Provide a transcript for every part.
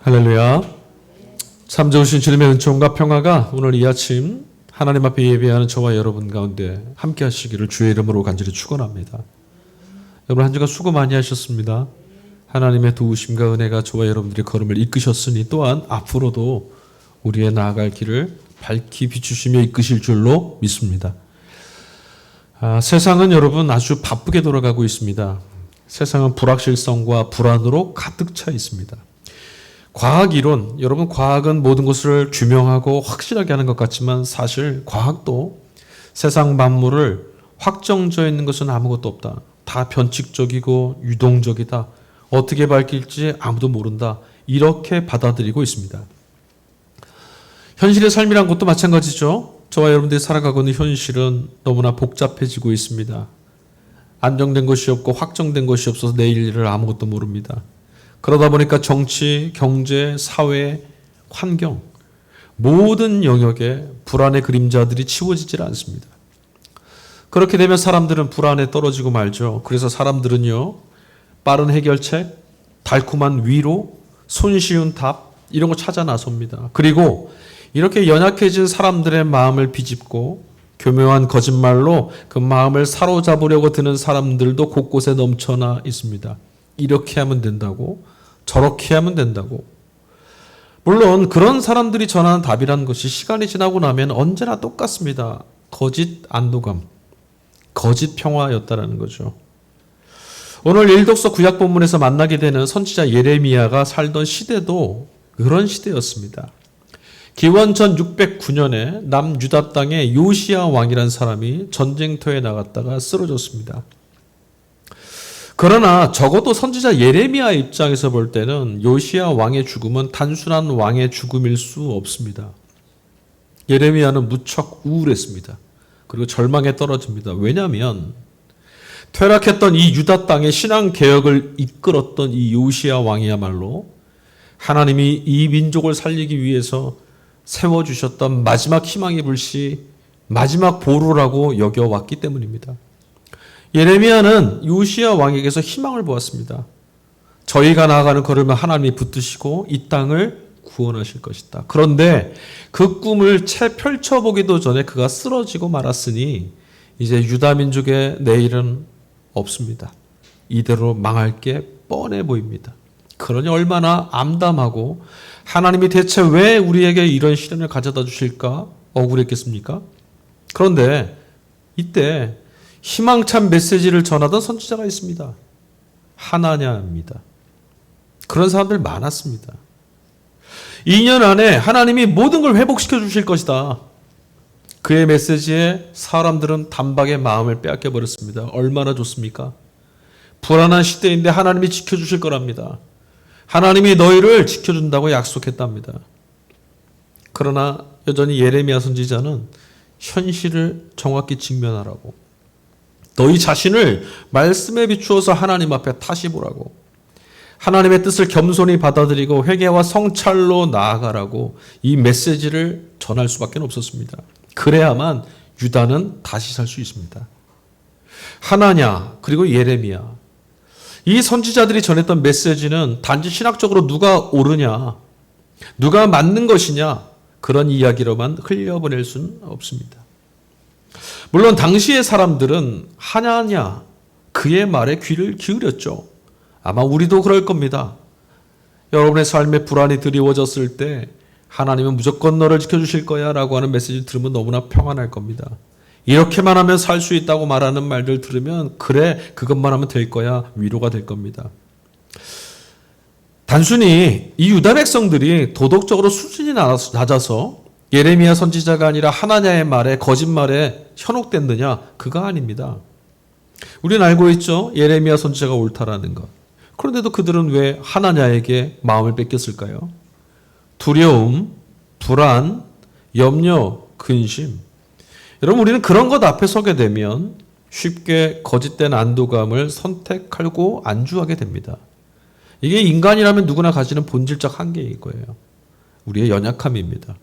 할렐루야. 참 좋으신 주님의 은총과 평화가 오늘 이 아침 하나님 앞에 예배하는 저와 여러분 가운데 함께 하시기를 주의 이름으로 간절히 축원합니다. 여러분 한 주간 수고 많이 하셨습니다. 하나님의 도우심과 은혜가 저와 여러분들의 걸음을 이끄셨으니 또한 앞으로도 우리의 나아갈 길을 밝히 비추시며 이끄실 줄로 믿습니다. 세상은 여러분 아주 바쁘게 돌아가고 있습니다. 세상은 불확실성과 불안으로 가득 차 있습니다. 과학 이론, 여러분 과학은 모든 것을 규명하고 확실하게 하는 것 같지만 사실 과학도 세상 만물을 확정져 있는 것은 아무것도 없다. 다 변칙적이고 유동적이다. 어떻게 밝힐지 아무도 모른다. 이렇게 받아들이고 있습니다. 현실의 삶이란 것도 마찬가지죠. 저와 여러분들이 살아가고 있는 현실은 너무나 복잡해지고 있습니다. 안정된 것이 없고 확정된 것이 없어서 내일 일을 아무것도 모릅니다. 그러다 보니까 정치, 경제, 사회, 환경 모든 영역에 불안의 그림자들이 치워지질 않습니다. 그렇게 되면 사람들은 불안에 떨어지고 말죠. 그래서 사람들은요, 빠른 해결책, 달콤한 위로, 손쉬운 답 이런 거 찾아 나섭니다. 그리고 이렇게 연약해진 사람들의 마음을 비집고 교묘한 거짓말로 그 마음을 사로잡으려고 드는 사람들도 곳곳에 넘쳐나 있습니다. 이렇게 하면 된다고, 저렇게 하면 된다고. 물론 그런 사람들이 전하는 답이라는 것이 시간이 지나고 나면 언제나 똑같습니다. 거짓 안도감, 거짓 평화였다라는 거죠. 오늘 일독서 구약 본문에서 만나게 되는 선지자 예레미야가 살던 시대도 그런 시대였습니다. 기원전 609년에 남유다 땅에 요시야 왕이라는 사람이 전쟁터에 나갔다가 쓰러졌습니다. 그러나 적어도 선지자 예레미야 입장에서 볼 때는 요시야 왕의 죽음은 단순한 왕의 죽음일 수 없습니다. 예레미야는 무척 우울했습니다. 그리고 절망에 떨어집니다. 왜냐하면 퇴락했던 이 유다 땅의 신앙 개혁을 이끌었던 이 요시야 왕이야말로 하나님이 이 민족을 살리기 위해서 세워주셨던 마지막 희망의 불씨, 마지막 보루라고 여겨왔기 때문입니다. 예레미야는 요시야 왕에게서 희망을 보았습니다. 저희가 나아가는 걸음을 하나님이 붙드시고 이 땅을 구원하실 것이다. 그런데 그 꿈을 채 펼쳐보기도 전에 그가 쓰러지고 말았으니 이제 유다 민족의 내일은 없습니다. 이대로 망할 게 뻔해 보입니다. 그러니 얼마나 암담하고 하나님이 대체 왜 우리에게 이런 시련을 가져다 주실까 억울했겠습니까? 그런데 이때 희망찬 메시지를 전하던 선지자가 있습니다. 하나냐입니다. 그런 사람들 많았습니다. 2년 안에 하나님이 모든 걸 회복시켜 주실 것이다. 그의 메시지에 사람들은 단박에 마음을 빼앗겨 버렸습니다. 얼마나 좋습니까? 불안한 시대인데 하나님이 지켜주실 거랍니다. 하나님이 너희를 지켜준다고 약속했답니다. 그러나 여전히 예레미야 선지자는 현실을 정확히 직면하라고, 너희 자신을 말씀에 비추어서 하나님 앞에 다시 보라고, 하나님의 뜻을 겸손히 받아들이고 회개와 성찰로 나아가라고 이 메시지를 전할 수밖에 없었습니다. 그래야만 유다는 다시 살 수 있습니다. 하나냐 그리고 예레미야, 이 선지자들이 전했던 메시지는 단지 신학적으로 누가 옳으냐, 누가 맞는 것이냐 그런 이야기로만 흘려보낼 수는 없습니다. 물론 당시의 사람들은 하나냐 그의 말에 귀를 기울였죠. 아마 우리도 그럴 겁니다. 여러분의 삶에 불안이 드리워졌을 때 하나님은 무조건 너를 지켜주실 거야 라고 하는 메시지를 들으면 너무나 평안할 겁니다. 이렇게만 하면 살 수 있다고 말하는 말들 들으면 그래 그것만 하면 될 거야 위로가 될 겁니다. 단순히 이 유다 백성들이 도덕적으로 수준이 낮아서 예레미야 선지자가 아니라 하나냐의 말에 거짓말에 현혹됐느냐? 그가 아닙니다. 우리는 알고 있죠. 예레미야 선지자가 옳다라는 것. 그런데도 그들은 왜 하나냐에게 마음을 뺏겼을까요? 두려움, 불안, 염려, 근심. 여러분 우리는 그런 것 앞에 서게 되면 쉽게 거짓된 안도감을 선택하고 안주하게 됩니다. 이게 인간이라면 누구나 가지는 본질적 한계일 거예요. 우리의 연약함입니다.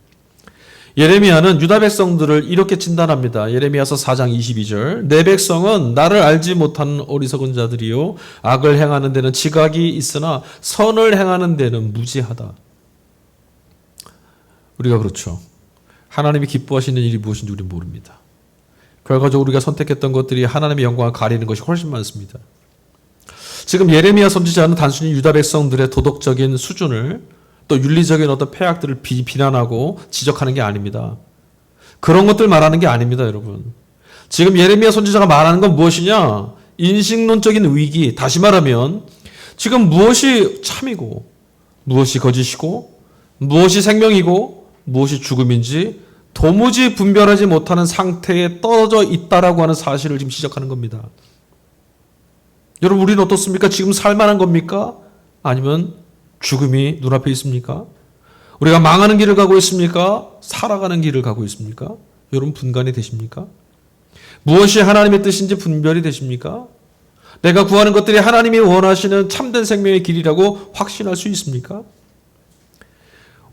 예레미야는 유다 백성들을 이렇게 진단합니다. 예레미야서 4장 22절. 내 백성은 나를 알지 못하는 어리석은 자들이요 악을 행하는 데는 지각이 있으나 선을 행하는 데는 무지하다. 우리가 그렇죠. 하나님이 기뻐하시는 일이 무엇인지 우리는 모릅니다. 결과적으로 우리가 선택했던 것들이 하나님의 영광을 가리는 것이 훨씬 많습니다. 지금 예레미야 선지자는 단순히 유다 백성들의 도덕적인 수준을 또 윤리적인 어떤 폐악들을 비난하고 지적하는 게 아닙니다. 그런 것들 말하는 게 아닙니다, 여러분. 지금 예레미야 선지자가 말하는 건 무엇이냐? 인식론적인 위기, 다시 말하면 지금 무엇이 참이고 무엇이 거짓이고 무엇이 생명이고 무엇이 죽음인지 도무지 분별하지 못하는 상태에 떨어져 있다라고 하는 사실을 지금 지적하는 겁니다. 여러분, 우리는 어떻습니까? 지금 살만한 겁니까? 아니면 죽음이 눈앞에 있습니까? 우리가 망하는 길을 가고 있습니까? 살아가는 길을 가고 있습니까? 여러분, 분간이 되십니까? 무엇이 하나님의 뜻인지 분별이 되십니까? 내가 구하는 것들이 하나님이 원하시는 참된 생명의 길이라고 확신할 수 있습니까?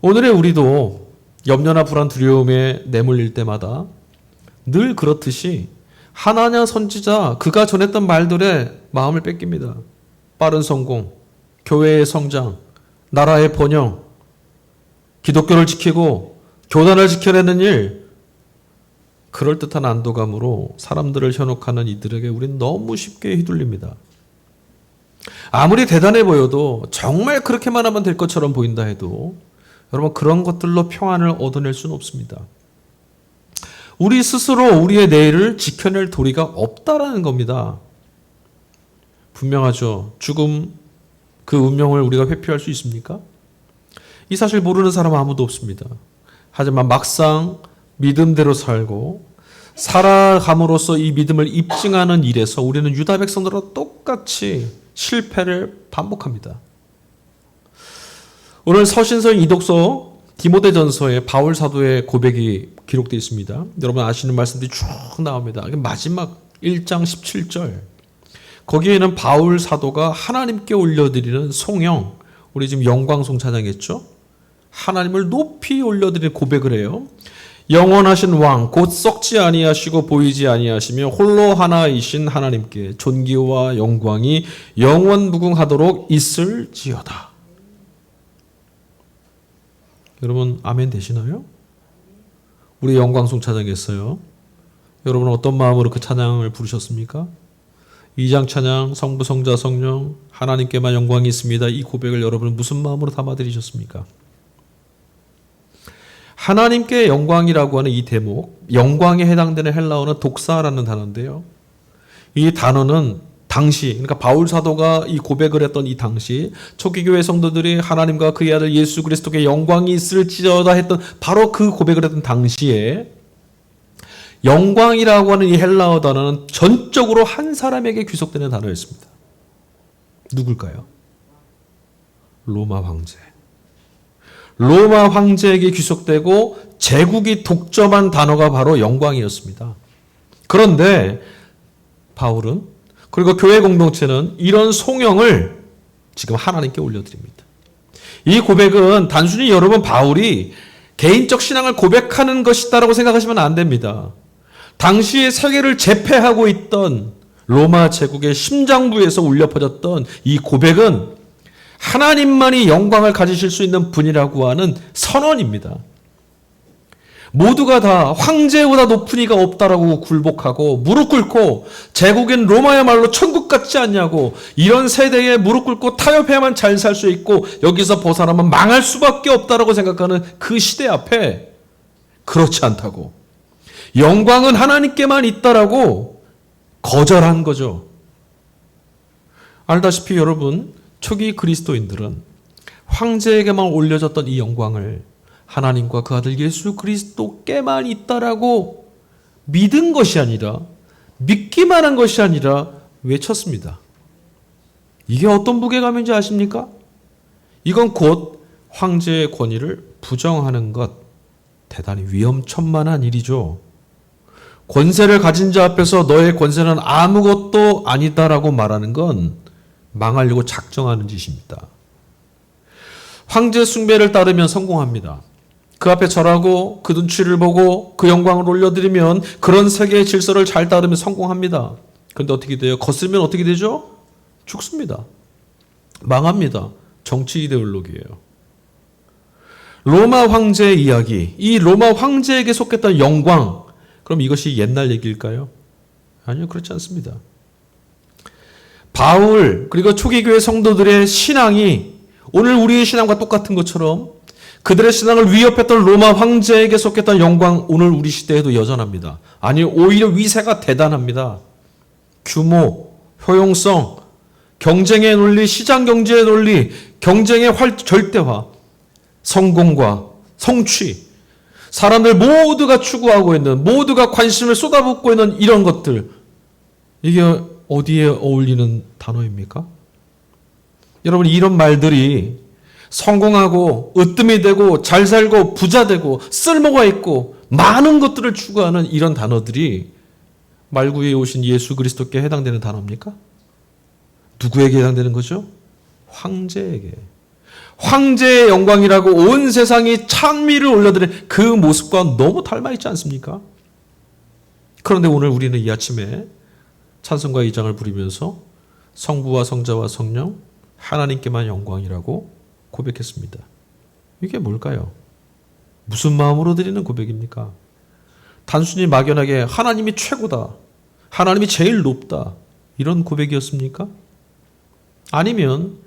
오늘의 우리도 염려나 불안, 두려움에 내몰릴 때마다 늘 그렇듯이 하나냐 선지자 그가 전했던 말들에 마음을 뺏깁니다. 빠른 성공, 교회의 성장, 나라의 번영, 기독교를 지키고 교단을 지켜내는 일, 그럴듯한 안도감으로 사람들을 현혹하는 이들에게 우리는 너무 쉽게 휘둘립니다. 아무리 대단해 보여도 정말 그렇게만 하면 될 것처럼 보인다 해도 여러분, 그런 것들로 평안을 얻어낼 수는 없습니다. 우리 스스로 우리의 내일을 지켜낼 도리가 없다라는 겁니다. 분명하죠. 죽음, 그 운명을 우리가 회피할 수 있습니까? 이 사실 모르는 사람은 아무도 없습니다. 하지만 막상 믿음대로 살고 살아감으로써 이 믿음을 입증하는 일에서 우리는 유다 백성들과 똑같이 실패를 반복합니다. 오늘 서신서인 이독서 디모데전서에 바울 사도의 고백이 기록되어 있습니다. 여러분 아시는 말씀들이 쭉 나옵니다. 마지막 1장 17절. 거기에는 바울 사도가 하나님께 올려드리는 송영, 우리 지금 영광송 찬양했죠? 하나님을 높이 올려드리는 고백을 해요. 영원하신 왕, 곧 썩지 아니하시고 보이지 아니하시며 홀로 하나이신 하나님께 존귀와 영광이 영원무궁하도록 있을지어다. 여러분 아멘 되시나요? 우리 영광송 찬양했어요. 여러분 어떤 마음으로 그 찬양을 부르셨습니까? 2장 찬양, 성부, 성자, 성령 하나님께만 영광이 있습니다. 이 고백을 여러분은 무슨 마음으로 담아들이셨습니까? 하나님께 영광이라고 하는 이 대목, 영광에 해당되는 헬라어는 독사라는 단어인데요. 이 단어는 당시, 그러니까 바울 사도가 이 고백을 했던 이 당시 초기 교회 성도들이 하나님과 그의 아들 예수 그리스도께 영광이 있을지어다 했던 바로 그 고백을 했던 당시에 영광이라고 하는 이 헬라어 단어는 전적으로 한 사람에게 귀속되는 단어였습니다. 누굴까요? 로마 황제. 로마 황제에게 귀속되고 제국이 독점한 단어가 바로 영광이었습니다. 그런데 바울은 그리고 교회 공동체는 이런 송영을 지금 하나님께 올려드립니다. 이 고백은 단순히 여러분 바울이 개인적 신앙을 고백하는 것이다라고 생각하시면 안 됩니다. 당시의 세계를 제패하고 있던 로마 제국의 심장부에서 울려 퍼졌던 이 고백은 하나님만이 영광을 가지실 수 있는 분이라고 하는 선언입니다. 모두가 다 황제보다 높은 이가 없다라고 굴복하고 무릎 꿇고 제국인 로마야말로 천국 같지 않냐고 이런 세대에 무릎 꿇고 타협해야만 잘 살 수 있고 여기서 벗어나면 망할 수밖에 없다라고 생각하는 그 시대 앞에 그렇지 않다고 영광은 하나님께만 있다라고 거절한 거죠. 알다시피 여러분 초기 그리스도인들은 황제에게만 올려졌던 이 영광을 하나님과 그 아들 예수 그리스도께만 있다라고 믿은 것이 아니라 믿기만 한 것이 아니라 외쳤습니다. 이게 어떤 무게감인지 아십니까? 이건 곧 황제의 권위를 부정하는 것, 대단히 위험천만한 일이죠. 권세를 가진 자 앞에서 너의 권세는 아무것도 아니다라고 말하는 건 망하려고 작정하는 짓입니다. 황제 숭배를 따르면 성공합니다. 그 앞에 절하고 그 눈치를 보고 그 영광을 올려드리면 그런 세계의 질서를 잘 따르면 성공합니다. 그런데 어떻게 돼요? 거스르면 어떻게 되죠? 죽습니다. 망합니다. 정치 이데올로기예요. 로마 황제의 이야기, 이 로마 황제에게 속했던 영광, 그럼 이것이 옛날 얘기일까요? 아니요, 그렇지 않습니다. 바울 그리고 초기 교회 성도들의 신앙이 오늘 우리의 신앙과 똑같은 것처럼 그들의 신앙을 위협했던 로마 황제에게 속했던 영광 오늘 우리 시대에도 여전합니다. 아니 오히려 위세가 대단합니다. 규모, 효용성, 경쟁의 논리, 시장 경제의 논리, 경쟁의 절대화, 성공과 성취, 사람들 모두가 추구하고 있는, 모두가 관심을 쏟아붓고 있는 이런 것들, 이게 어디에 어울리는 단어입니까? 여러분, 이런 말들이 성공하고 으뜸이 되고 잘 살고 부자 되고 쓸모가 있고 많은 것들을 추구하는 이런 단어들이 말구에 오신 예수 그리스도께 해당되는 단어입니까? 누구에게 해당되는 거죠? 황제에게. 황제의 영광이라고 온 세상이 찬미를 올려드린 그 모습과 너무 닮아있지 않습니까? 그런데 오늘 우리는 이 아침에 찬송가 2장을 부르면서 성부와 성자와 성령 하나님께만 영광이라고 고백했습니다. 이게 뭘까요? 무슨 마음으로 드리는 고백입니까? 단순히 막연하게 하나님이 최고다, 하나님이 제일 높다, 이런 고백이었습니까? 아니면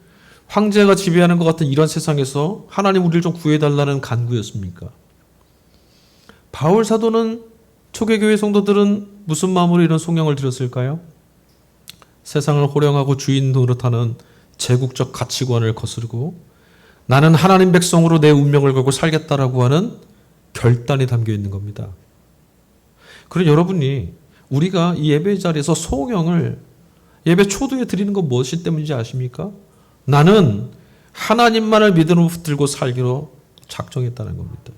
황제가 지배하는 것 같은 이런 세상에서 하나님 우리를 좀 구해달라는 간구였습니까? 바울 사도는 초대교회 성도들은 무슨 마음으로 이런 송영을 드렸을까요? 세상을 호령하고 주인 노릇하는 제국적 가치관을 거스르고 나는 하나님 백성으로 내 운명을 걸고 살겠다라고 하는 결단이 담겨 있는 겁니다. 그럼 여러분이 우리가 이 예배 자리에서 송영을 예배 초두에 드리는 건 무엇이 때문인지 아십니까? 나는 하나님만을 믿음으로 붙들고 살기로 작정했다는 겁니다.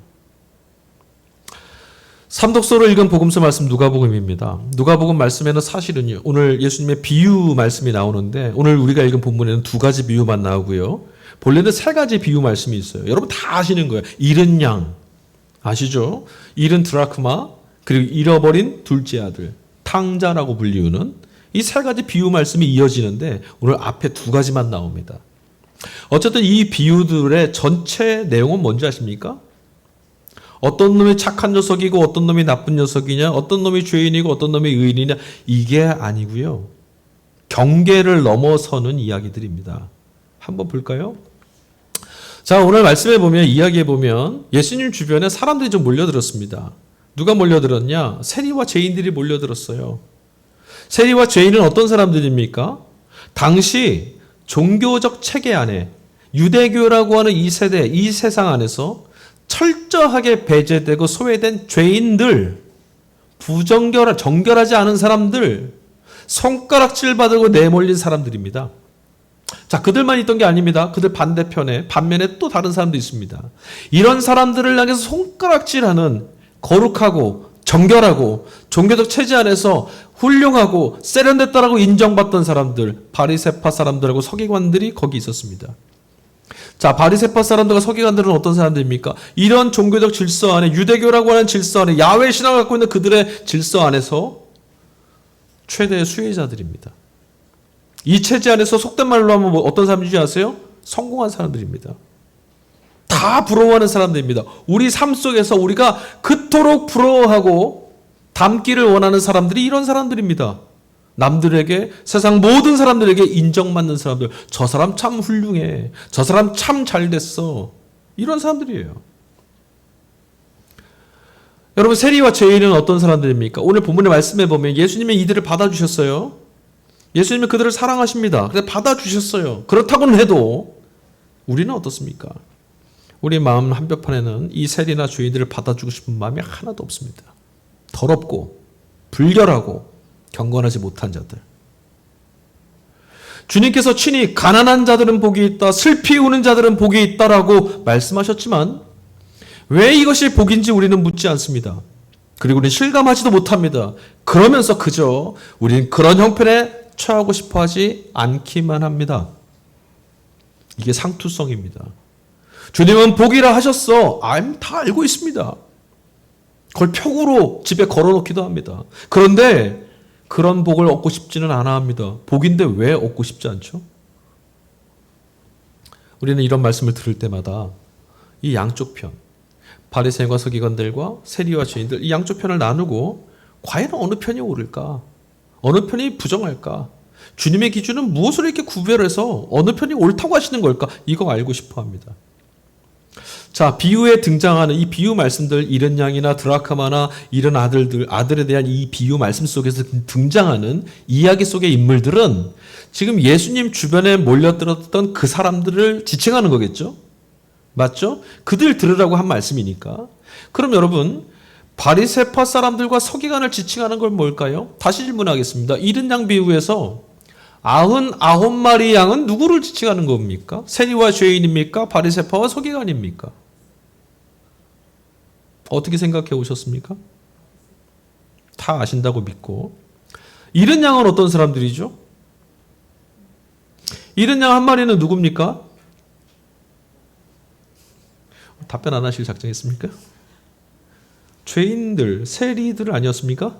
삼독서를 읽은 복음서 말씀 누가복음입니다. 누가복음 말씀에는 사실은요, 오늘 예수님의 비유 말씀이 나오는데 오늘 우리가 읽은 본문에는 2가지 비유만 나오고요. 본래는 3가지 비유 말씀이 있어요. 여러분 다 아시는 거예요. 잃은 양 아시죠? 잃은 드라크마, 그리고 잃어버린 둘째 아들, 탕자라고 불리우는 이 3가지 비유 말씀이 이어지는데 오늘 앞에 2가지만 나옵니다. 어쨌든 이 비유들의 전체 내용은 뭔지 아십니까? 어떤 놈이 착한 녀석이고 어떤 놈이 나쁜 녀석이냐, 어떤 놈이 죄인이고 어떤 놈이 의인이냐, 이게 아니고요. 경계를 넘어서는 이야기들입니다. 한번 볼까요? 자, 오늘 말씀해 보면, 이야기해 보면 예수님 주변에 사람들이 좀 몰려들었습니다. 누가 몰려들었냐? 세리와 죄인들이 몰려들었어요. 세리와 죄인은 어떤 사람들입니까? 당시 종교적 체계 안에 유대교라고 하는 이 세대, 이 세상 안에서 철저하게 배제되고 소외된 죄인들, 정결하지 않은 사람들, 손가락질 받고 내몰린 사람들입니다. 자, 그들만 있던 게 아닙니다. 그들 반면에 또 다른 사람도 있습니다. 이런 사람들을 향해서 손가락질하는 거룩하고 정결하고 종교적 체제 안에서 훌륭하고 세련됐다라고 인정받던 사람들, 바리새파 사람들하고 서기관들이 거기 있었습니다. 자, 바리새파 사람들과 서기관들은 어떤 사람들입니까? 이런 종교적 질서 안에, 유대교라고 하는 질서 안에, 야훼 신앙을 갖고 있는 그들의 질서 안에서 최대의 수혜자들입니다. 이 체제 안에서 속된 말로 하면 어떤 사람인지 아세요? 성공한 사람들입니다. 다 부러워하는 사람들입니다. 우리 삶 속에서 우리가 그토록 부러워하고 닮기를 원하는 사람들이 이런 사람들입니다. 남들에게, 세상 모든 사람들에게 인정받는 사람들. 저 사람 참 훌륭해. 저 사람 참 잘 됐어. 이런 사람들이에요. 여러분, 세리와 죄인은 어떤 사람들입니까? 오늘 본문의 말씀에 보면 예수님이 이들을 받아주셨어요. 예수님이 그들을 사랑하십니다. 그래서 받아주셨어요. 그렇다고는 해도 우리는 어떻습니까? 우리 마음 한복판에는 이 세리나 죄인들을 받아주고 싶은 마음이 하나도 없습니다. 더럽고 불결하고 경건하지 못한 자들. 주님께서 친히 가난한 자들은 복이 있다, 슬피 우는 자들은 복이 있다라고 말씀하셨지만 왜 이것이 복인지 우리는 묻지 않습니다. 그리고 우리는 실감하지도 못합니다. 그러면서 그저 우리는 그런 형편에 처하고 싶어 하지 않기만 합니다. 이게 상투성입니다. 주님은 복이라 하셨어. 다 알고 있습니다. 그걸 표구로 집에 걸어놓기도 합니다. 그런데 그런 복을 얻고 싶지는 않아 합니다. 복인데 왜 얻고 싶지 않죠? 우리는 이런 말씀을 들을 때마다 이 양쪽 편, 바리새인과 서기관들과 세리와 죄인들, 이 양쪽 편을 나누고 과연 어느 편이 옳을까? 어느 편이 부정할까? 주님의 기준은 무엇으로 이렇게 구별해서 어느 편이 옳다고 하시는 걸까? 이거 알고 싶어 합니다. 자, 비유에 등장하는 이 비유 말씀들, 잃은 양이나 드라크마나 잃은 아들에 대한 이 비유 말씀 속에서 등장하는 이야기 속의 인물들은 지금 예수님 주변에 몰려들었던 그 사람들을 지칭하는 거겠죠? 맞죠? 그들 들으라고 한 말씀이니까. 그럼 여러분, 바리새파 사람들과 서기관을 지칭하는 건 뭘까요? 다시 질문하겠습니다. 잃은 양 비유에서 99마리 양은 누구를 지칭하는 겁니까? 세리와 죄인입니까? 바리새파와 서기관입니까? 어떻게 생각해 오셨습니까? 다 아신다고 믿고. 잃은 양은 어떤 사람들이죠? 잃은 양 한 마리는 누굽니까? 답변 안 하실 작정했습니까? 죄인들, 세리들 아니었습니까?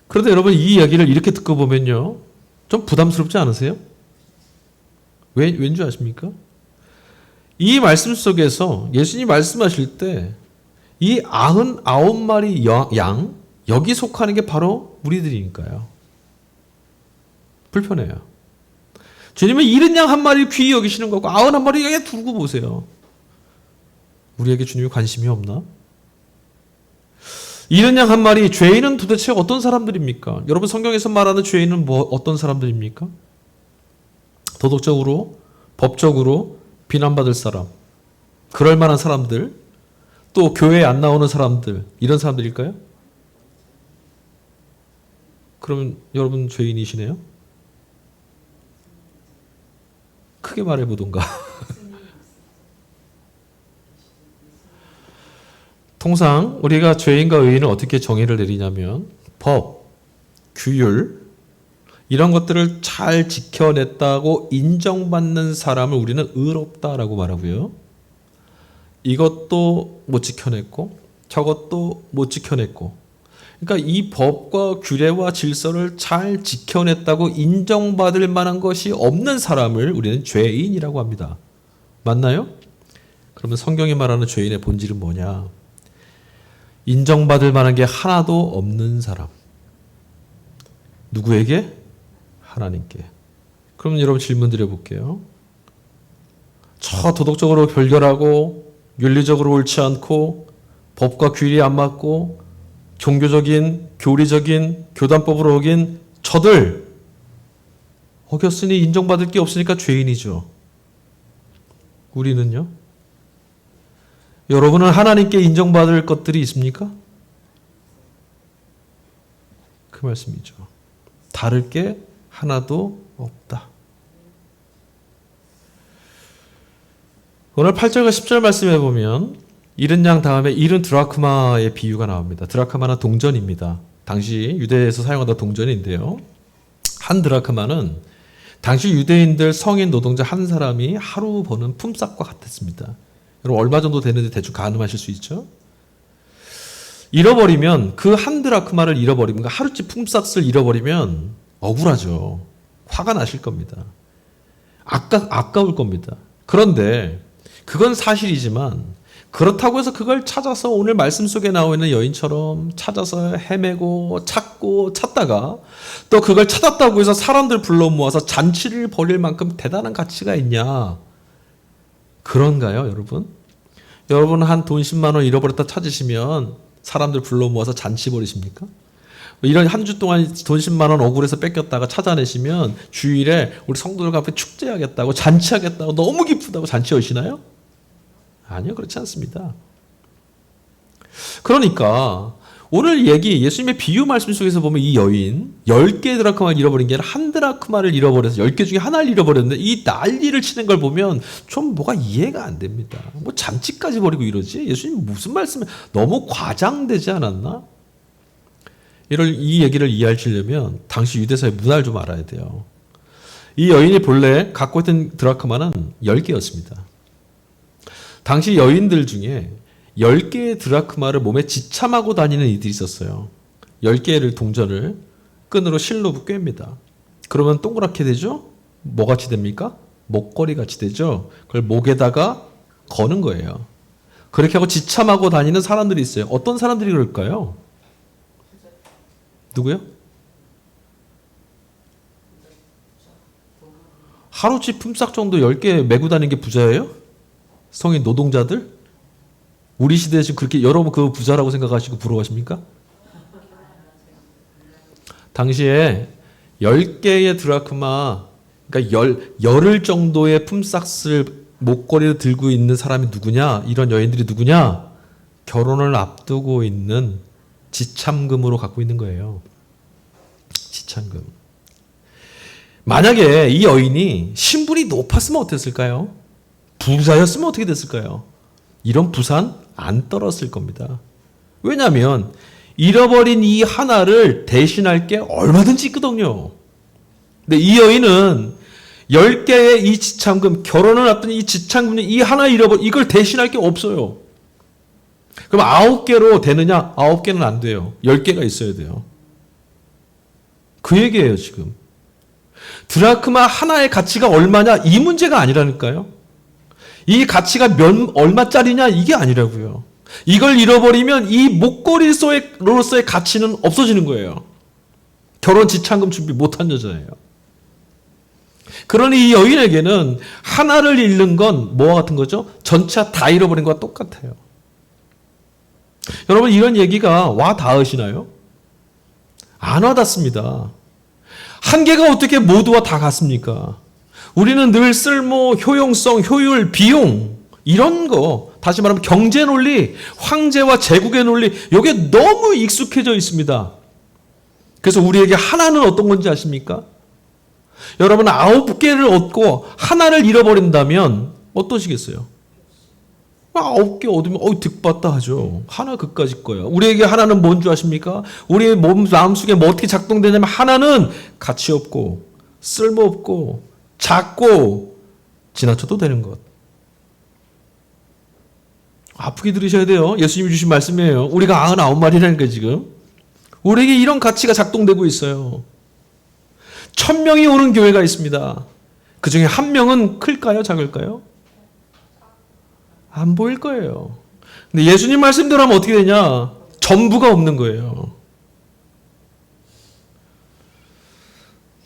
그런데 여러분 이 이야기를 이렇게 듣고 보면요. 좀 부담스럽지 않으세요? 왠지 아십니까? 이 말씀 속에서 예수님이 말씀하실 때 이 99마리 양, 여기 속하는 게 바로 우리들이니까요. 불편해요. 주님은 잃은 양 한 마리 귀히 여기시는 거고 99마리에 두고 보세요. 우리에게 주님이 관심이 없나? 잃은 양 한 마리, 죄인은 도대체 어떤 사람들입니까? 여러분 성경에서 말하는 죄인은 어떤 사람들입니까? 도덕적으로, 법적으로 비난받을 사람, 그럴 만한 사람들, 또 교회에 안 나오는 사람들, 이런 사람들일까요? 그러면 여러분 죄인이시네요? 크게 말해보던가. 통상 우리가 죄인과 의인을 어떻게 정의를 내리냐면 법, 규율 이런 것들을 잘 지켜냈다고 인정받는 사람을 우리는 의롭다라고 말하고요. 이것도 못 지켜냈고 저것도 못 지켜냈고 그러니까 이 법과 규례와 질서를 잘 지켜냈다고 인정받을 만한 것이 없는 사람을 우리는 죄인이라고 합니다. 맞나요? 그러면 성경이 말하는 죄인의 본질은 뭐냐? 인정받을 만한 게 하나도 없는 사람. 누구에게? 하나님께. 그럼 여러분 질문 드려볼게요. 저 도덕적으로 별결하고 윤리적으로 옳지 않고 법과 규율이 안 맞고 종교적인, 교리적인, 교단법으로 어긴 저들 어겼으니 인정받을 게 없으니까 죄인이죠. 우리는요? 여러분은 하나님께 인정받을 것들이 있습니까? 그 말씀이죠. 다를 게 하나도 없다. 오늘 8절과 10절 말씀해 보면 잃은 양 다음에 잃은 드라크마의 비유가 나옵니다. 드라크마는 동전입니다. 당시 유대에서 사용하던 동전인데요. 한 드라크마는 당시 유대인들 성인 노동자 한 사람이 하루 버는 품삯과 같았습니다. 여러분 얼마 정도 되는지 대충 가늠하실 수 있죠? 잃어버리면 그 한 드라크마를 잃어버리면 하루치 품삯을 잃어버리면 억울하죠. 화가 나실 겁니다. 아까울 겁니다. 그런데 그건 사실이지만 그렇다고 해서 그걸 찾아서 오늘 말씀 속에 나와 있는 여인처럼 찾아서 헤매고 찾고 찾다가 또 그걸 찾았다고 해서 사람들 불러 모아서 잔치를 벌일 만큼 대단한 가치가 있냐? 그런가요, 여러분? 여러분 한 돈 10만 원 잃어버렸다 찾으시면 사람들 불러 모아서 잔치 벌이십니까? 이런 한 주 동안 돈 10만 원 억울해서 뺏겼다가 찾아내시면 주일에 우리 성도들 앞에 축제하겠다고 잔치하겠다고 너무 기쁘다고 잔치 여시나요? 아니요, 그렇지 않습니다. 그러니까 오늘 얘기 예수님의 비유 말씀 속에서 보면 이 여인 10개의 드라크마를 잃어버린 게 아니라 한 드라크마를 잃어버려서 10개 중에 하나를 잃어버렸는데 이 난리를 치는 걸 보면 좀 뭐가 이해가 안 됩니다. 뭐 잔치까지 벌이고 이러지? 예수님 무슨 말씀을 너무 과장되지 않았나? 이 얘기를 이해하시려면 당시 유대사의 문화를 좀 알아야 돼요. 이 여인이 본래 갖고 있던 드라크마는 10개였습니다. 당시 여인들 중에 10개의 드라크마를 몸에 지참하고 다니는 이들이 있었어요. 10개를 동전을 끈으로 실로 꿰입니다. 그러면 동그랗게 되죠? 뭐같이 됩니까? 목걸이 같이 되죠. 그걸 목에다가 거는 거예요. 그렇게 하고 지참하고 다니는 사람들이 있어요. 어떤 사람들이 그럴까요? 누구요? 하루치 품삯 정도 10개 메고 다니는 게 부자예요? 성인 노동자들? 우리 시대에 지금 그렇게 여러분 그 부자라고 생각하시고 부러워하십니까? 당시에 10개의 드라크마, 그러니까 열흘 정도의 품삯을 목걸이를 들고 있는 사람이 누구냐? 이런 여인들이 누구냐? 결혼을 앞두고 있는 지참금으로 갖고 있는 거예요. 지참금. 만약에 이 여인이 신분이 높았으면 어땠을까요? 부자였으면 어떻게 됐을까요? 이런 부산 안 떨었을 겁니다. 왜냐하면 잃어버린 이 하나를 대신할 게 얼마든지 있거든요. 근데 이 여인은 10개의 이 지참금, 결혼을 앞둔 이 지참금, 이 하나 잃어버린 이걸 대신할 게 없어요. 그럼 9개로 되느냐? 9개는 안 돼요. 10개가 있어야 돼요. 그 얘기예요, 지금. 드라크마 하나의 가치가 얼마냐? 이 문제가 아니라니까요. 이 가치가 얼마짜리냐? 이게 아니라고요. 이걸 잃어버리면 이 목걸이로서의 가치는 없어지는 거예요. 결혼 지참금 준비 못한 여자예요. 그러니 이 여인에게는 하나를 잃는 건 뭐와 같은 거죠? 전체 다 잃어버린 것과 똑같아요. 여러분 이런 얘기가 와 닿으시나요? 안 와닿습니다. 한 개가 어떻게 모두와 다 같습니까? 우리는 늘 쓸모, 효용성, 효율, 비용 이런 거 다시 말하면 경제 논리, 황제와 제국의 논리 이게 너무 익숙해져 있습니다. 그래서 우리에게 하나는 어떤 건지 아십니까? 여러분 9개를 얻고 하나를 잃어버린다면 어떠시겠어요? 9개 얻으면 득받다 하죠. 하나 그까짓 거야. 우리에게 하나는 뭔 줄 아십니까? 우리의 마음속에 뭐 어떻게 작동되냐면 하나는 가치 없고 쓸모없고 작고 지나쳐도 되는 것. 아프게 들으셔야 돼요. 예수님이 주신 말씀이에요. 우리가 99마리라는 게 지금. 우리에게 이런 가치가 작동되고 있어요. 1000명이 오는 교회가 있습니다. 그 중에 한 명은 클까요? 작을까요? 안 보일 거예요. 근데 예수님 말씀대로 하면 어떻게 되냐? 전부가 없는 거예요.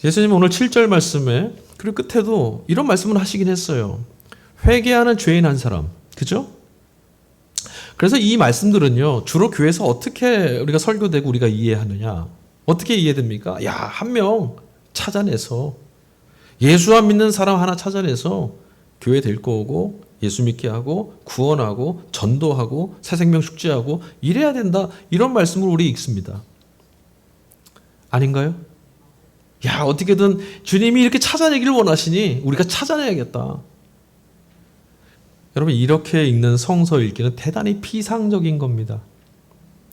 예수님은 오늘 7절 말씀에 그리고 끝에도 이런 말씀을 하시긴 했어요. 회개하는 죄인 한 사람. 그죠? 그래서 이 말씀들은요. 주로 교회에서 어떻게 우리가 설교되고 우리가 이해하느냐. 어떻게 이해됩니까? 야, 한 명 찾아내서 예수 안 믿는 사람 하나 찾아내서 교회 데리고 오고 예수 믿게 하고 구원하고 전도하고 새생명 축제하고 이래야 된다. 이런 말씀을 우리 읽습니다. 아닌가요? 야, 어떻게든 주님이 이렇게 찾아내기를 원하시니 우리가 찾아내야겠다. 여러분 이렇게 읽는 성서 읽기는 대단히 피상적인 겁니다.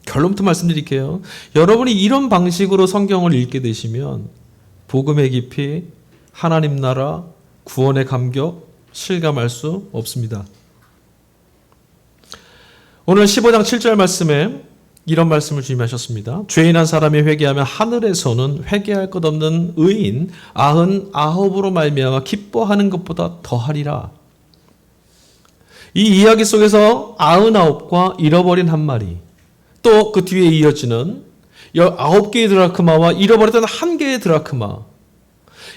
결론부터 말씀드릴게요. 여러분이 이런 방식으로 성경을 읽게 되시면 복음의 깊이, 하나님 나라, 구원의 감격 실감할 수 없습니다. 오늘 15장 7절 말씀에 이런 말씀을 주님이 하셨습니다. 죄인 한 사람이 회개하면 하늘에서는 회개할 것 없는 의인 99으로 말미암아 기뻐하는 것보다 더하리라. 이 이야기 속에서 99과 잃어버린 한 마리, 또 그 뒤에 이어지는 9개의 드라크마와 잃어버렸던 1개의 드라크마.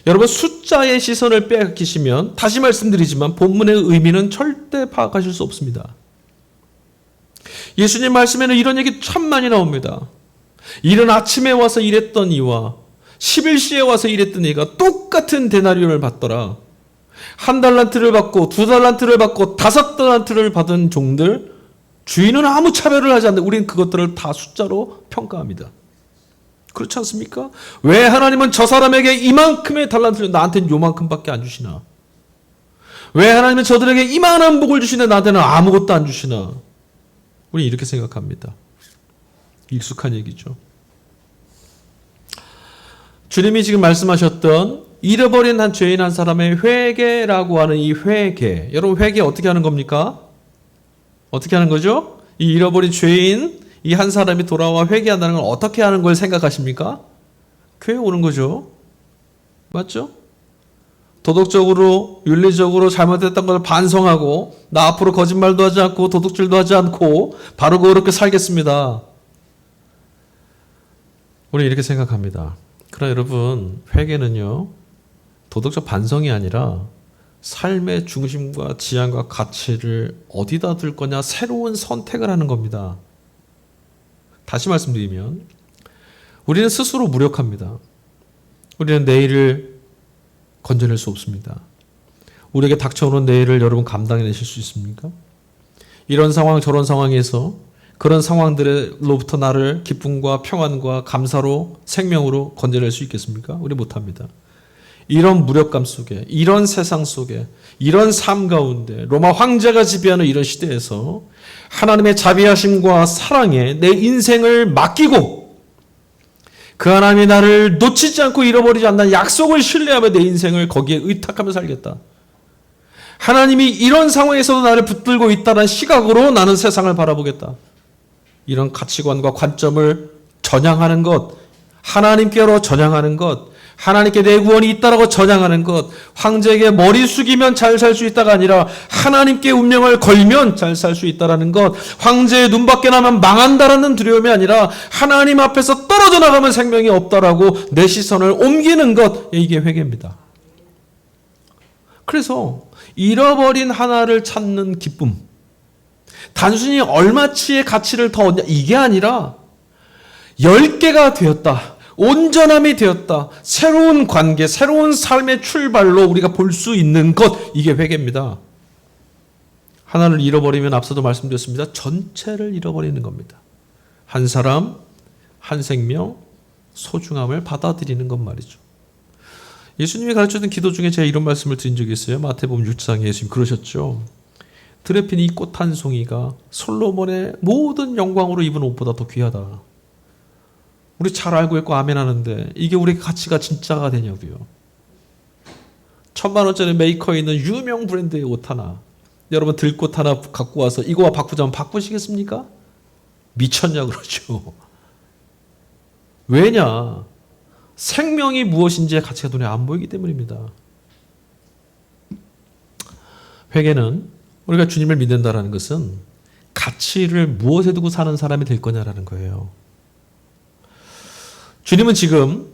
여러분 숫자의 시선을 빼앗기시면 다시 말씀드리지만 본문의 의미는 절대 파악하실 수 없습니다. 예수님 말씀에는 이런 얘기 참 많이 나옵니다. 이른 아침에 와서 일했던 이와 11시에 와서 일했던 이가 똑같은 데나리온을 받더라. 1달란트를 받고 2달란트를 받고 5달란트를 받은 종들, 주인은 아무 차별을 하지 않는데 우리는 그것들을 다 숫자로 평가합니다. 그렇지 않습니까? 왜 하나님은 저 사람에게 이만큼의 달란트를 나한테는 요만큼밖에 안 주시나? 왜 하나님은 저들에게 이만한 복을 주시는데 나한테는 아무것도 안 주시나? 우리 이렇게 생각합니다. 익숙한 얘기죠. 주님이 지금 말씀하셨던 잃어버린 한 죄인 한 사람의 회개라고 하는 이 회개. 여러분 회개 어떻게 하는 겁니까? 어떻게 하는 거죠? 이 잃어버린 죄인 이 한 사람이 돌아와 회개한다는 건 어떻게 하는 걸 생각하십니까? 교회 오는 거죠. 맞죠? 도덕적으로 윤리적으로 잘못했던 걸 반성하고 나 앞으로 거짓말도 하지 않고 도둑질도 하지 않고 바르고 그렇게 살겠습니다. 우리 이렇게 생각합니다. 그러나 여러분, 회개는요, 도덕적 반성이 아니라 삶의 중심과 지향과 가치를 어디다 둘 거냐, 새로운 선택을 하는 겁니다. 다시 말씀드리면 우리는 스스로 무력합니다. 우리는 내일을 건져낼 수 없습니다. 우리에게 닥쳐오는 내일을 여러분 감당해내실 수 있습니까? 이런 상황 저런 상황에서 그런 상황들로부터 나를 기쁨과 평안과 감사로 생명으로 건져낼 수 있겠습니까? 우리 못합니다. 이런 무력감 속에, 이런 세상 속에, 이런 삶 가운데 로마 황제가 지배하는 이런 시대에서 하나님의 자비하심과 사랑에 내 인생을 맡기고 그 하나님이 나를 놓치지 않고 잃어버리지 않는 약속을 신뢰하며 내 인생을 거기에 의탁하며 살겠다. 하나님이 이런 상황에서도 나를 붙들고 있다는 시각으로 나는 세상을 바라보겠다. 이런 가치관과 관점을 전향하는 것, 하나님께로 전향하는 것, 하나님께 내 구원이 있다라고 전향하는 것, 황제에게 머리 숙이면 잘 살 수 있다가 아니라 하나님께 운명을 걸면 잘 살 수 있다라는 것, 황제의 눈밖에 나면 망한다라는 두려움이 아니라 하나님 앞에서 떨어져 나가면 생명이 없다라고 내 시선을 옮기는 것, 이게 회개입니다. 그래서 잃어버린 하나를 찾는 기쁨, 단순히 얼마치의 가치를 더 얻냐, 이게 아니라 10개가 되었다, 온전함이 되었다, 새로운 관계, 새로운 삶의 출발로 우리가 볼 수 있는 것, 이게 회개입니다. 하나를 잃어버리면 앞서도 말씀드렸습니다. 전체를 잃어버리는 겁니다. 한 사람, 한 생명, 소중함을 받아들이는 것 말이죠. 예수님이 가르쳐준 기도 중에 제가 이런 말씀을 드린 적이 있어요. 마태복음 6장에 예수님 그러셨죠. 들에 핀 이 꽃 한 송이가 솔로몬의 모든 영광으로 입은 옷보다 더 귀하다. 우리 잘 알고 있고 아멘 하는데 이게 우리 가치가 진짜가 되냐고요. 10,000,000원짜리 메이커에 있는 유명 브랜드의 옷 하나, 여러분 들꽃 하나 갖고 와서 이거와 바꾸자면 바꾸시겠습니까? 미쳤냐 그러죠. 왜냐? 생명이 무엇인지의 가치가 눈에 안 보이기 때문입니다. 회개는 우리가 주님을 믿는다라는 것은 가치를 무엇에 두고 사는 사람이 될 거냐라는 거예요. 주님은 지금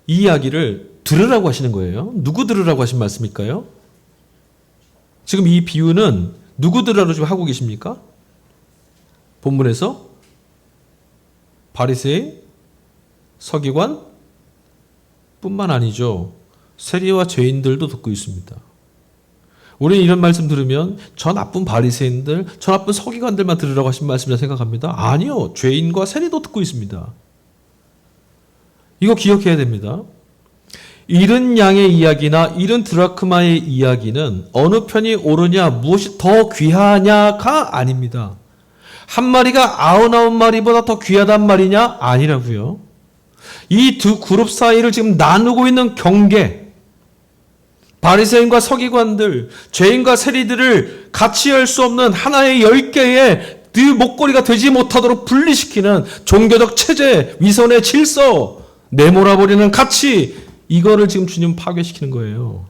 이 이야기를 들으라고 하시는 거예요. 누구 들으라고 하신 말씀일까요? 지금 이 비유는 누구 들으라고 지금 하고 계십니까? 본문에서 바리새인, 서기관 뿐만 아니죠. 세리와 죄인들도 듣고 있습니다. 우리는 이런 말씀 들으면 저 나쁜 바리새인들, 저 나쁜 서기관들만 들으라고 하신 말씀이라 생각합니다. 아니요. 죄인과 세리도 듣고 있습니다. 이거 기억해야 됩니다. 잃은 양의 이야기나 잃은 드라크마의 이야기는 어느 편이 옳으냐, 무엇이 더 귀하냐가 아닙니다. 한 마리가 99마리보다 더 귀하단 말이냐? 아니라고요. 이 두 그룹 사이를 지금 나누고 있는 경계, 바리새인과 서기관들, 죄인과 세리들을 같이 할 수 없는 하나의 10개의 그 목걸이가 되지 못하도록 분리시키는 종교적 체제, 위선의 질서, 내몰아버리는 가치, 이거를 지금 주님 파괴시키는 거예요.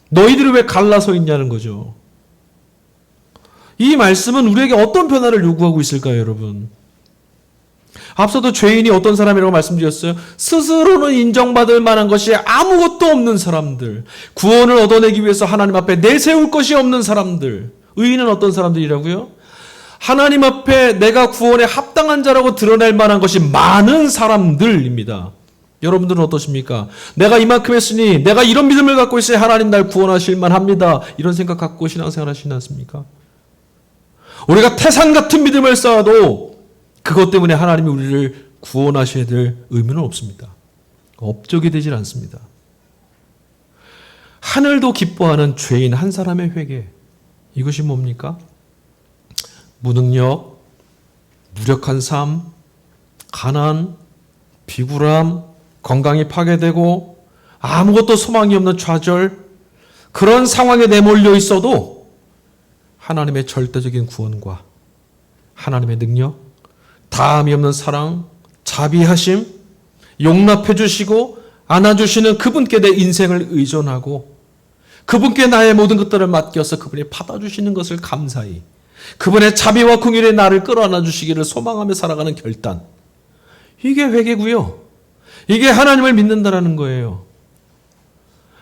너희들이 왜 갈라서 있냐는 거죠. 이 말씀은 우리에게 어떤 변화를 요구하고 있을까요, 여러분? 앞서도 죄인이 어떤 사람이라고 말씀드렸어요? 스스로는 인정받을 만한 것이 아무것도 없는 사람들, 구원을 얻어내기 위해서 하나님 앞에 내세울 것이 없는 사람들. 의인은 어떤 사람들이라고요? 하나님 앞에 내가 구원에 합당한 자라고 드러낼 만한 것이 많은 사람들입니다. 여러분들은 어떠십니까? 내가 이만큼 했으니 내가 이런 믿음을 갖고 있어야 하나님 날 구원하실 만합니다. 이런 생각 갖고 신앙생활 하시지 않습니까? 우리가 태산 같은 믿음을 쌓아도 그것 때문에 하나님이 우리를 구원하셔야 될 의무는 없습니다. 업적이 되질 않습니다. 하늘도 기뻐하는 죄인 한 사람의 회개, 이것이 뭡니까? 무능력, 무력한 삶, 가난, 비굴함, 건강이 파괴되고 아무것도 소망이 없는 좌절, 그런 상황에 내몰려 있어도 하나님의 절대적인 구원과 하나님의 능력, 다함이 없는 사랑, 자비하심, 용납해 주시고 안아주시는 그분께 내 인생을 의존하고 그분께 나의 모든 것들을 맡겨서 그분이 받아주시는 것을 감사히, 그분의 자비와 긍휼의 나를 끌어안아 주시기를 소망하며 살아가는 결단. 이게 회개고요. 이게 하나님을 믿는다라는 거예요.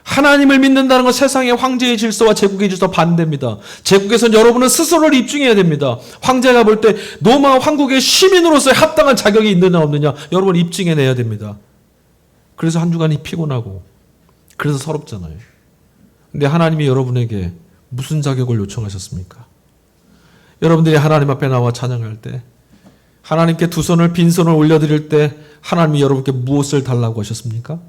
하나님을 믿는다는 건 세상의 황제의 질서와 제국의 질서 반대입니다. 제국에선 여러분은 스스로를 입증해야 됩니다. 황제가 볼 때 로마 황국의 시민으로서의 합당한 자격이 있느냐 없느냐 여러분 입증해내야 됩니다. 그래서 한 주간이 피곤하고 그래서 서럽잖아요. 근데 하나님이 여러분에게 무슨 자격을 요청하셨습니까? 여러분들이 하나님 앞에 나와 찬양할 때, 하나님께 두 손을 빈손을 올려드릴 때 하나님이 여러분께 무엇을 달라고 하셨습니까?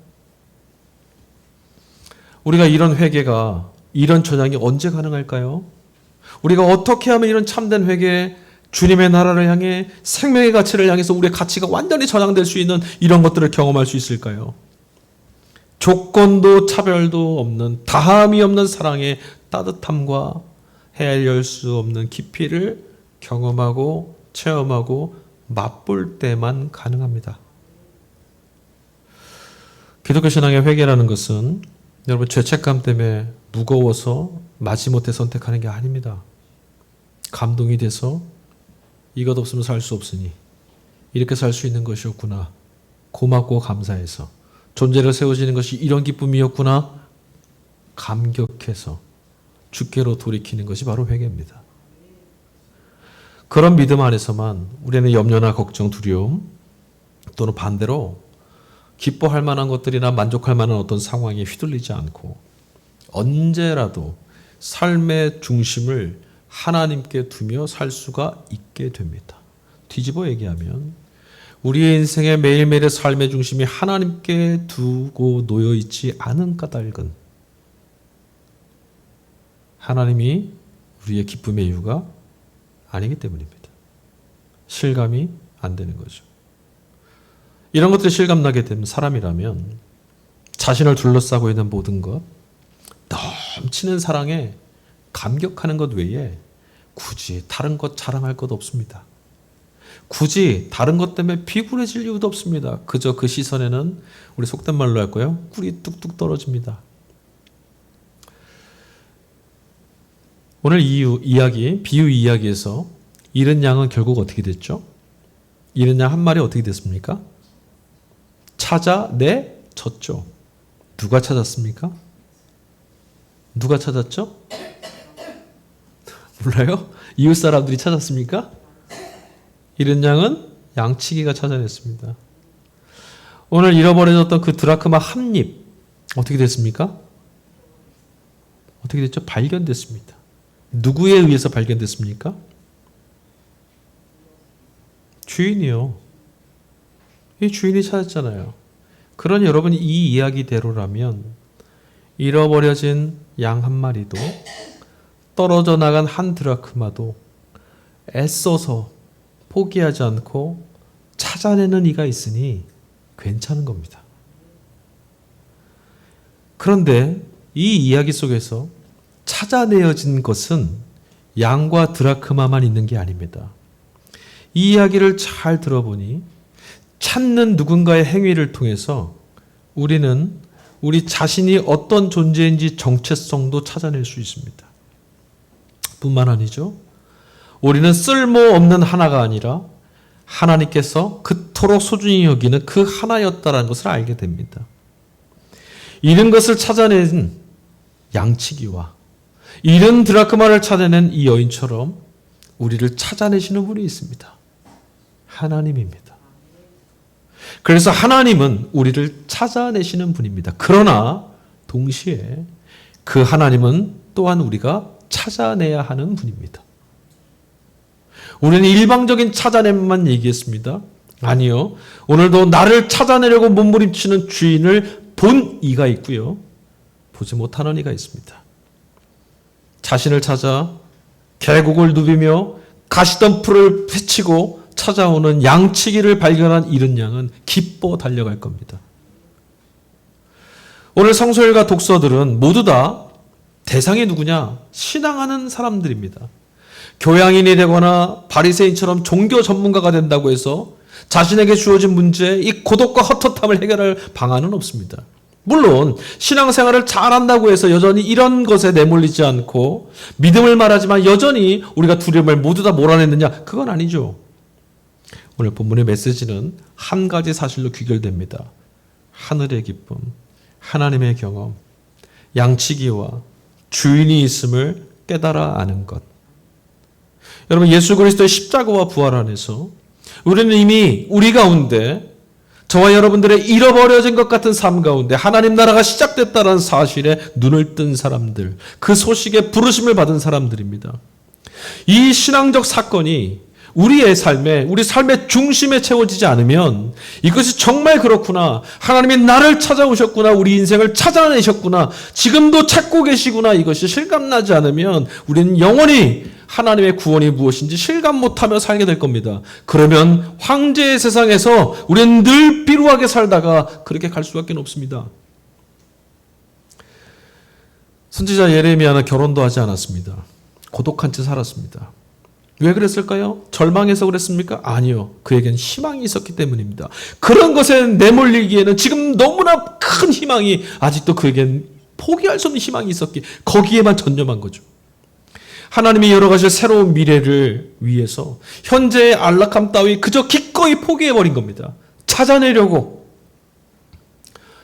우리가 이런 회개가, 이런 전향이 언제 가능할까요? 우리가 어떻게 하면 이런 참된 회개, 주님의 나라를 향해 생명의 가치를 향해서 우리의 가치가 완전히 전향될 수 있는 이런 것들을 경험할 수 있을까요? 조건도 차별도 없는 다함이 없는 사랑의 따뜻함과 헤아릴 수 없는 깊이를 경험하고 체험하고 맛볼 때만 가능합니다. 기독교 신앙의 회개라는 것은 여러분 죄책감 때문에 무거워서 마지못해 선택하는 게 아닙니다. 감동이 돼서 이것 없으면 살 수 없으니 이렇게 살 수 있는 것이었구나. 고맙고 감사해서 존재가 세워지는 것이 이런 기쁨이었구나. 감격해서 주께로 돌이키는 것이 바로 회개입니다. 그런 믿음 안에서만 우리는 염려나 걱정, 두려움 또는 반대로 기뻐할 만한 것들이나 만족할 만한 어떤 상황에 휘둘리지 않고 언제라도 삶의 중심을 하나님께 두며 살 수가 있게 됩니다. 뒤집어 얘기하면 우리의 인생의 매일매일의 삶의 중심이 하나님께 두고 놓여 있지 않은 까닭은 하나님이 우리의 기쁨의 이유가 아니기 때문입니다. 실감이 안 되는 거죠. 이런 것들이 실감나게 되면 사람이라면 자신을 둘러싸고 있는 모든 것, 넘치는 사랑에 감격하는 것 외에 굳이 다른 것 자랑할 것 없습니다. 굳이 다른 것 때문에 비굴해질 이유도 없습니다. 그저 그 시선에는 우리 속된 말로 할까요? 꿀이 뚝뚝 떨어집니다. 오늘 비유 이야기에서 잃은 양은 결국 어떻게 됐죠? 잃은 양 한 마리 어떻게 됐습니까? 찾아내졌죠. 누가 찾았습니까? 누가 찾았죠? 몰라요? 이웃 사람들이 찾았습니까? 잃은 양은 양치기가 찾아냈습니다. 오늘 잃어버려졌던 그 드라크마 한 입 어떻게 됐습니까? 어떻게 됐죠? 발견됐습니다. 누구에 의해서 발견됐습니까? 주인이요. 이 주인이 찾았잖아요. 그러니 여러분이 이 이야기대로라면 잃어버려진 양 한 마리도 떨어져 나간 한 드라크마도 애써서 포기하지 않고 찾아내는 이가 있으니 괜찮은 겁니다. 그런데 이 이야기 속에서 찾아내어진 것은 양과 드라크마만 있는 게 아닙니다. 이 이야기를 잘 들어보니 찾는 누군가의 행위를 통해서 우리는 우리 자신이 어떤 존재인지 정체성도 찾아낼 수 있습니다. 뿐만 아니죠. 우리는 쓸모없는 하나가 아니라 하나님께서 그토록 소중히 여기는 그 하나였다는 것을 알게 됩니다. 잃은 것을 찾아낸 양치기와 잃은 드라크마를 찾아낸 이 여인처럼 우리를 찾아내시는 분이 있습니다. 하나님입니다. 그래서 하나님은 우리를 찾아내시는 분입니다. 그러나 동시에 그 하나님은 또한 우리가 찾아내야 하는 분입니다. 우리는 일방적인 찾아냄만 얘기했습니다. 아니요. 오늘도 나를 찾아내려고 몸부림치는 주인을 본 이가 있고요. 보지 못하는 이가 있습니다. 자신을 찾아 계곡을 누비며 가시덤불을 헤치고 찾아오는 양치기를 발견한 잃은 양은 기뻐 달려갈 겁니다. 오늘 성서일과 독서들은 모두 다 대상이 누구냐? 신앙하는 사람들입니다. 교양인이 되거나 바리새인처럼 종교 전문가가 된다고 해서 자신에게 주어진 문제에 이 고독과 헛헛함을 해결할 방안은 없습니다. 물론 신앙생활을 잘한다고 해서 여전히 이런 것에 내몰리지 않고 믿음을 말하지만 여전히 우리가 두려움을 모두 다 몰아냈느냐? 그건 아니죠. 오늘 본문의 메시지는 한 가지 사실로 귀결됩니다. 하늘의 기쁨, 하나님의 경험, 양치기와 주인이 있음을 깨달아 아는 것. 여러분, 예수 그리스도의 십자가와 부활 안에서 우리는 이미 우리 가운데 저와 여러분들의 잃어버려진 것 같은 삶 가운데 하나님 나라가 시작됐다는 사실에 눈을 뜬 사람들, 그 소식에 부르심을 받은 사람들입니다. 이 신앙적 사건이 우리 삶의 중심에 채워지지 않으면 이것이 정말 그렇구나, 하나님이 나를 찾아오셨구나, 우리 인생을 찾아내셨구나, 지금도 찾고 계시구나, 이것이 실감나지 않으면 우리는 영원히 하나님의 구원이 무엇인지 실감 못하며 살게 될 겁니다. 그러면 황제의 세상에서 우리는 늘 피로하게 살다가 그렇게 갈 수밖에 없습니다. 선지자 예레미야는 결혼도 하지 않았습니다. 고독한 채 살았습니다. 왜 그랬을까요? 절망해서 그랬습니까? 아니요. 그에겐 희망이 있었기 때문입니다. 그런 것에 내몰리기에는 지금 너무나 큰 희망이 아직도 그에겐 포기할 수 없는 희망이 있었기에 거기에만 전념한 거죠. 하나님이 열어가실 새로운 미래를 위해서 현재의 안락함 따위 그저 기꺼이 포기해버린 겁니다. 찾아내려고.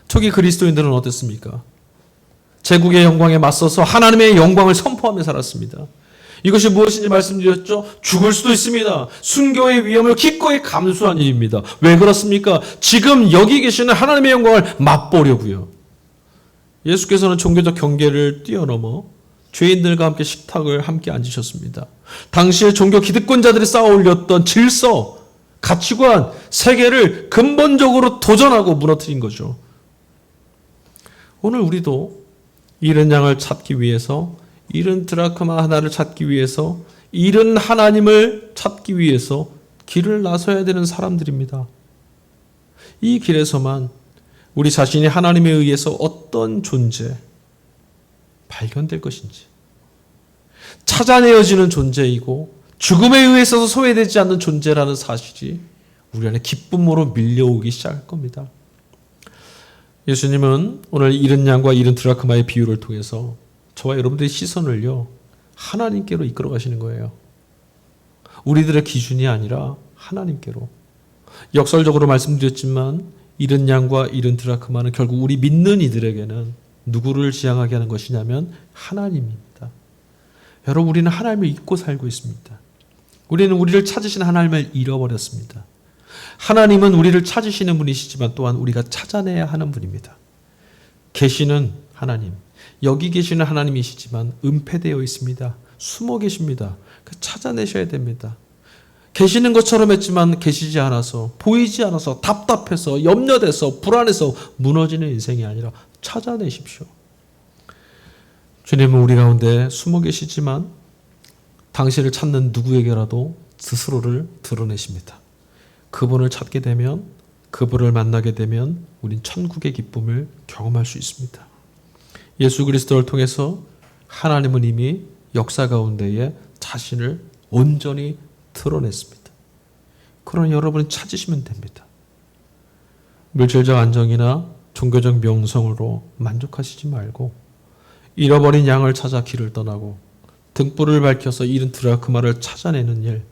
초기 그리스도인들은 어땠습니까? 제국의 영광에 맞서서 하나님의 영광을 선포하며 살았습니다. 이것이 무엇인지 말씀드렸죠? 죽을 수도 있습니다. 순교의 위험을 기꺼이 감수한 일입니다. 왜 그렇습니까? 지금 여기 계시는 하나님의 영광을 맛보려고요. 예수께서는 종교적 경계를 뛰어넘어 죄인들과 함께 식탁을 함께 앉으셨습니다. 당시의 종교 기득권자들이 쌓아 올렸던 질서, 가치관, 세계를 근본적으로 도전하고 무너뜨린 거죠. 오늘 우리도 잃은 양을 찾기 위해서, 잃은 드라크마 하나를 찾기 위해서, 잃은 하나님을 찾기 위해서 길을 나서야 되는 사람들입니다. 이 길에서만 우리 자신이 하나님에 의해서 어떤 존재, 발견될 것인지, 찾아내어지는 존재이고 죽음에 의해서 소외되지 않는 존재라는 사실이 우리 안에 기쁨으로 밀려오기 시작할 겁니다. 예수님은 오늘 잃은 양과 잃은 드라크마의 비유를 통해서 저와 여러분들의 시선을요, 하나님께로 이끌어 가시는 거예요. 우리들의 기준이 아니라 하나님께로. 역설적으로 말씀드렸지만 잃은 양과 잃은 드라크마는 결국 우리 믿는 이들에게는 누구를 지향하게 하는 것이냐면 하나님입니다. 여러분, 우리는 하나님을 잊고 살고 있습니다. 우리는 우리를 찾으시는 하나님을 잃어버렸습니다. 하나님은 우리를 찾으시는 분이시지만 또한 우리가 찾아내야 하는 분입니다. 계시는 하나님, 여기 계시는 하나님이시지만 은폐되어 있습니다. 숨어 계십니다. 찾아내셔야 됩니다. 계시는 것처럼 했지만 계시지 않아서, 보이지 않아서, 답답해서, 염려돼서, 불안해서 무너지는 인생이 아니라 찾아내십시오. 주님은 우리 가운데 숨어 계시지만 당신을 찾는 누구에게라도 스스로를 드러내십니다. 그분을 찾게 되면, 그분을 만나게 되면 우린 천국의 기쁨을 경험할 수 있습니다. 예수 그리스도를 통해서 하나님은 이미 역사 가운데에 자신을 온전히 드러냈습니다. 그러나 여러분은 찾으시면 됩니다. 물질적 안정이나 종교적 명성으로 만족하시지 말고 잃어버린 양을 찾아 길을 떠나고 등불을 밝혀서 잃은 드라크마를 찾아내는 일,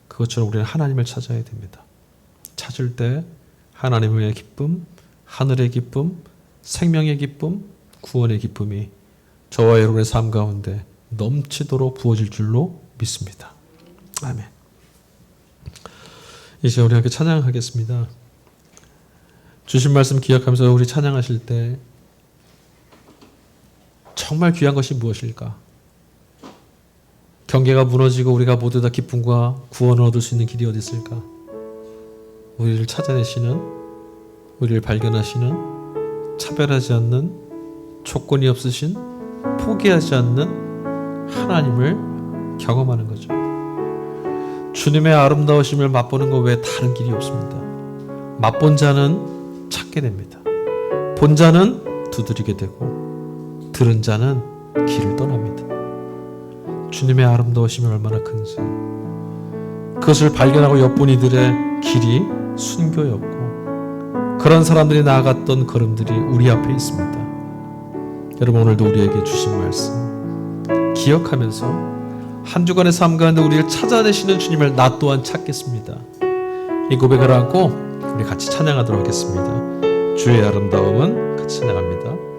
그것처럼 우리는 하나님을 찾아야 됩니다. 찾을 때 하나님의 기쁨, 하늘의 기쁨, 생명의 기쁨, 구원의 기쁨이 저와 여러분의 삶 가운데 넘치도록 부어질 줄로 믿습니다. 아멘. 이제 우리 함께 찬양하겠습니다. 주신 말씀 기억하면서 우리 찬양하실 때 정말 귀한 것이 무엇일까? 경계가 무너지고 우리가 모두 다 기쁨과 구원을 얻을 수 있는 길이 어디 있을까? 우리를 찾아내시는, 우리를 발견하시는, 차별하지 않는, 조건이 없으신, 포기하지 않는 하나님을 경험하는 거죠. 주님의 아름다우심을 맛보는 것 외에 다른 길이 없습니다. 맛본 자는 찾게 됩니다. 본 자는 두드리게 되고 들은 자는 길을 떠납니다. 주님의 아름다우심이 얼마나 큰지, 그것을 발견하고 엿본 이들의 길이 순교였고 그런 사람들이 나아갔던 걸음들이 우리 앞에 있습니다. 여러분, 오늘도 우리에게 주신 말씀 기억하면서 한 주간의 삶 가운데 우리를 찾아내시는 주님을 나 또한 찾겠습니다. 이 고백을 안고 우리 같이 찬양하도록 하겠습니다. 주의 아름다움은 같이 찬양합니다.